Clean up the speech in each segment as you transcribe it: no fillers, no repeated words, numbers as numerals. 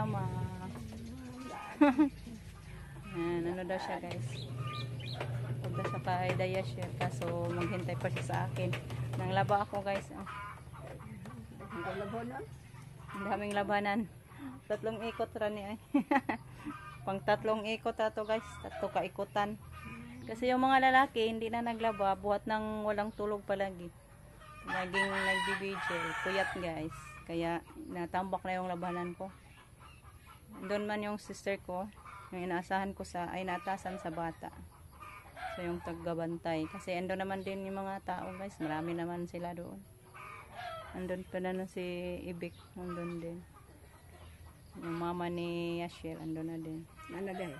mama. Yan, ano daw siya guys. Huwag daw siya kay Dayasher. Kaso maghintay pa siya sa akin. Nang laba ako guys. Oh. Ang daming labanan. 3 ikot rani ay. Pang 3 ikot ato guys. 3 kaikutan. Kasi yung mga lalaki hindi na naglaba. Buhat ng walang tulog palagi. Laging nagbibigil. Puyat guys. Kaya natambak na yung labanan ko. Doon man yung sister ko. Yung inaasahan ko ay naatasan sa bata. So yung taggabantay. Kasi ando naman din yung mga tao guys. Marami naman sila doon. Andun pa na si Ibik. Andun din. Yung mama ni Yashir. Andun na din. Ano dahil?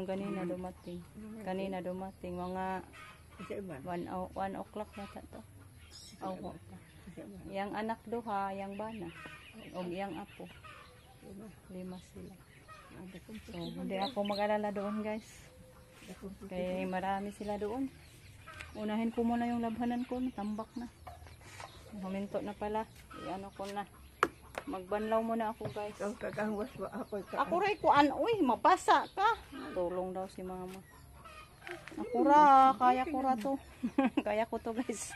Kanina dumating. Kanina dumating. Mga 1 o'clock yata to. Oh, yang anak duha, yang bana. O yang apo. 5 sila. So, hindi ako mag-alala doon guys. Kaya marami sila doon. Unahin ko muna yung labhanan ko. Tambak na. Huminto na pala. Ano ko na. Magbanlaw muna ako guys. Ako rin ko uy, mabasa ka. Tulong daw si mama. Ako ra, kaya ko ra to. Kaya ko to guys.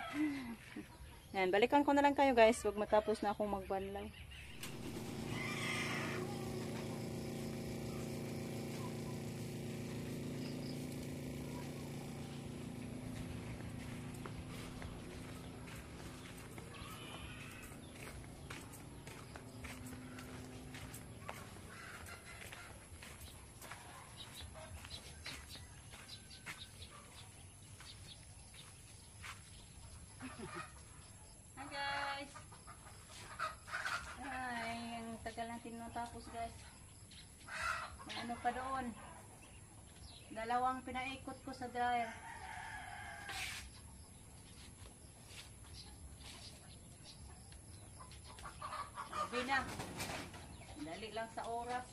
Yan, balikan ko na lang kayo guys. Huwag matapos na akong magbanlaw. Tapos guys, may ano pa doon, 2 pinaikot ko sa dryer. Gabi na, dali lang sa oras.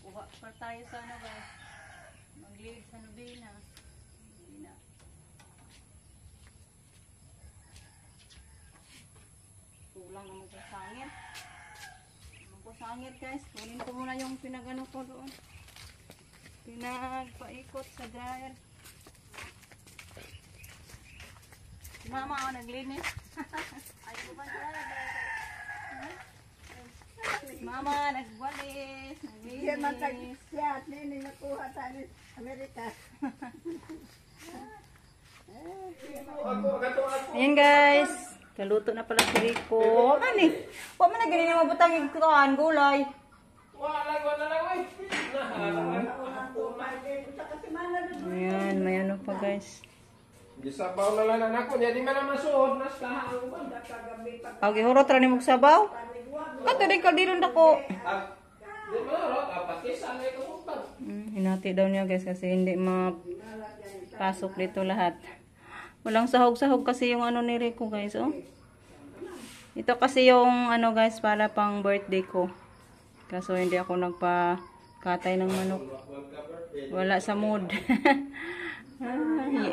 Kuha pa tayo sa ano guys, mag-lead sa Nubina. Tulang naman sa sangit. Naman ko sangit guys. Kunin ko muna yung pinagano ko doon. Pinagpaikot sa dryer. Si mama ako naglinis. Ayaw ko ba dryer? Mama nagwalis. Naglinis. Siya at nini nakuha sa Amerika. Ayan guys. Kaluto na pala si Rico. Ano eh? Huwag mo na ganyan yung mabutang yung kukaan, gulay. Wala lang. Ayan, may ano pa guys. Gisabaw na lang ako. Jadi man naman suod. Okay, hurot ra ni mong sabaw. Kato rin ka dilon ako. Di ba rot? Patisan na ito mutang. Hinati daw niya guys kasi hindi mapasok dito lahat. Walang sahog-sahog kasi yung ano ni Rico guys, oh. Ito kasi yung ano guys para pang birthday ko. Kaso hindi ako nagpa-katay ng manok. Wala sa mood.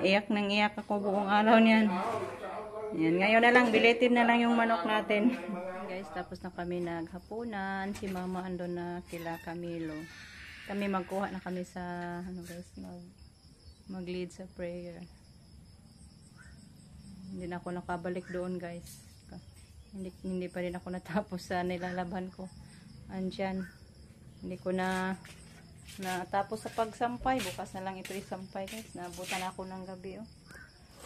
Iyak nang iyak ako buong araw niyan. Yan, ngayon na lang, biletin na lang yung manok natin. Guys, tapos na kami naghapunan. Si mama andon na kila Camilo. Kami magkuha na kami sa ano guys, mag-lead sa prayer. Hindi na ako nakabalik doon guys. Hindi pa rin ako natapos sa nilalaban ko. Andyan. Hindi ko na natapos sa pagsampay. Bukas na lang ito isampay guys. Naabutan ako ng gabi oh.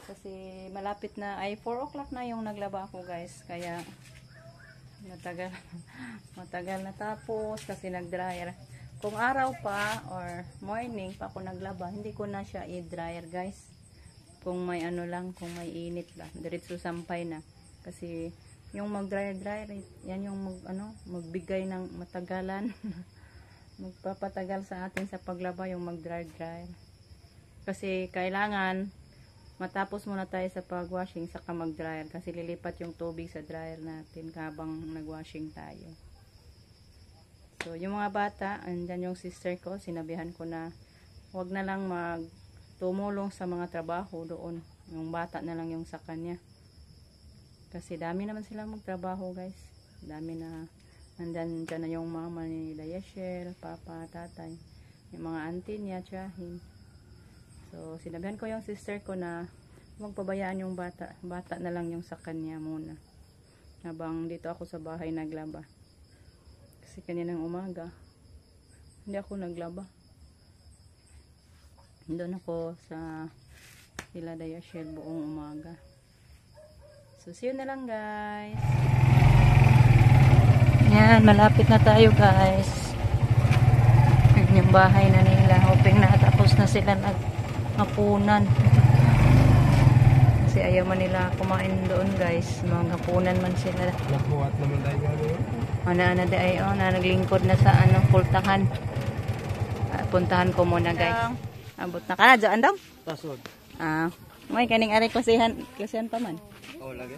Kasi malapit na ay 4 o'clock na yung naglaba ako guys. Kaya matagal natapos kasi nag-dryer. Kung araw pa or morning pa ako naglaba, hindi ko na siya i-dryer guys. Kung may ano lang, kung may init lang, diretso sampay na. Kasi yung mag-dryer, yan yung magbigay ng matagalan. Magpapatagal sa atin sa paglaba yung mag-dryer. Kasi kailangan matapos muna tayo sa pag-washing saka mag-dryer. Kasi lilipat yung tubig sa dryer natin habang nag-washing tayo. So yung mga bata, andyan yung sister ko, sinabihan ko na wag na lang tumulong sa mga trabaho doon. Yung bata na lang yung sa kanya. Kasi dami naman sila magtrabaho guys. Dami na, nandyan dyan na yung mama ni Dayashel, papa, tatay. Yung mga auntie niya, tiyahin. So, sinabihan ko yung sister ko na huwag pabayaan yung bata. Bata na lang yung sa kanya muna. Habang dito ako sa bahay naglaba. Kasi kaninang umaga, hindi ako naglaba. Doon ako sa Villa Dayashel buong umaga. So, see you na lang guys. Yan, malapit na tayo guys. Yung bahay na nila. Hoping na tapos na sila naghapunan. Kasi ayaw man nila kumain doon guys. Mga hapunan man sila. Nakuhat naman tayo gano'n. Ana de ay naglingkod na sa pultahan. Puntahan ko muna guys. Abot na ka na dyan daw? Tasod. May kaning ari klasihan pa man. Oh, lagi.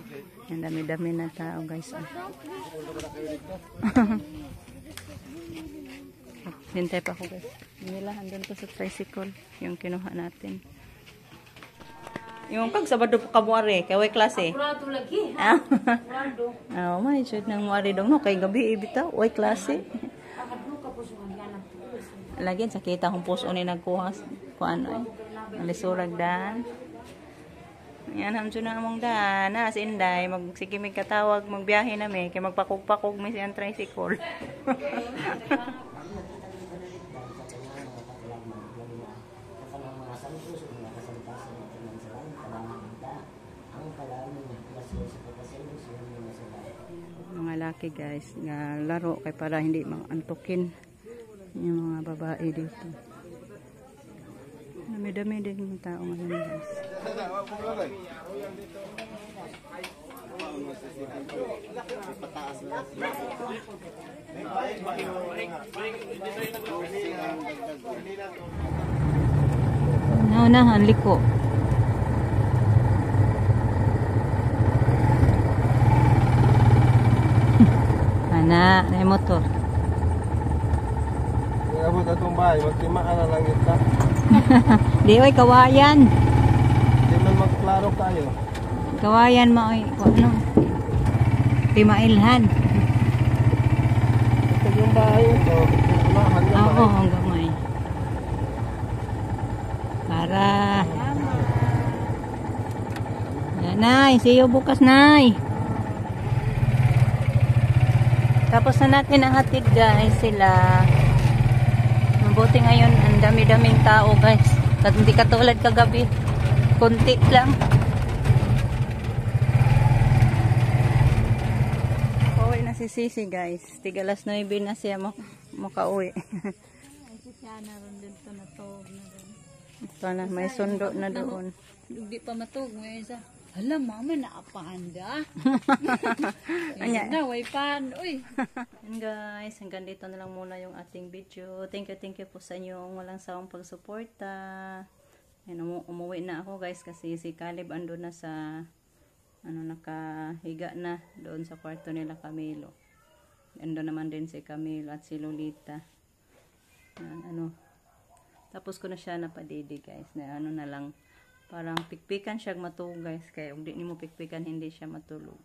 Ang dami-dami na tao guys. Hintay pa ako guys. Nila andun ko sa tricycle yung kinuha natin. Yung pag Sabado pa kamuari, kay way klase. Prado lagi. Prado. May shoot nang muari dong no kay gabi ibita way klase. Akadlo ka po sa mga anak. Lagi sakita kung puso ni nagkuha ko ano alisurag dan. Yan hamso na among dan. Si Inday magsige mig katawag magbiyahe na mi kay magpakog-pakog mi siyang tricycle. Mga laki guys nga laro kay para hindi maantukin yung mga babae dito. Dami-dami din yung tao ngayon guys. Naunahan liko. Ana, may motor. Abot atong bahay, magtimaan na lang ita. Di oy kawayan. Di man magklaro tayo. Kawayan maoy ano? Timailhan. Ito yung bahay ito. Unahan yung Oo, bahay. ang gamay. Para. Yan, Nay. See you bukas, Nay. Tapos na natin ang hatid, guys. Sila. Mabuti ngayon, ang dami-daming tao, guys. At hindi katulad kagabi. Kunti lang. Pauwi na si Sisi, guys. Tigalas 9 na siya makauwi. Siya na ron dito na to. Ito na, may sundo na doon. Di pa matug mo isa. Hala, mama, naapanda. Anya. Na, way pan. Uy. And guys, hanggang dito na lang muna yung ating video. Thank you po sa inyong walang sawang pagsuporta. Yan, umuwi na ako guys kasi si Caleb ando na sa nakahiga na doon sa kwarto nila Camilo. Ando naman din si Camilo at si Lolita. Yan, tapos ko na siya napadidi guys. Na na lang parang pikpikan siya matulog guys. Kaya kung di mo pikpikan hindi siya matulog.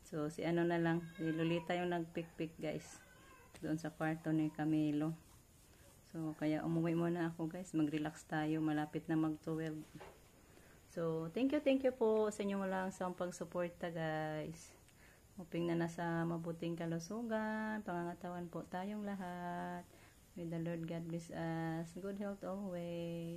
So si na lang, si Lolita yung nagpikpik guys. Doon sa kwarto ni Camilo. So kaya umuwi muna ako guys. Mag-relax tayo. Malapit na mag-12. So thank you po sa inyo walang sa pagsuporta guys. Hoping na nasa mabuting kalusugan. Pangangatawan po tayong lahat. May the Lord God bless us. Good health always.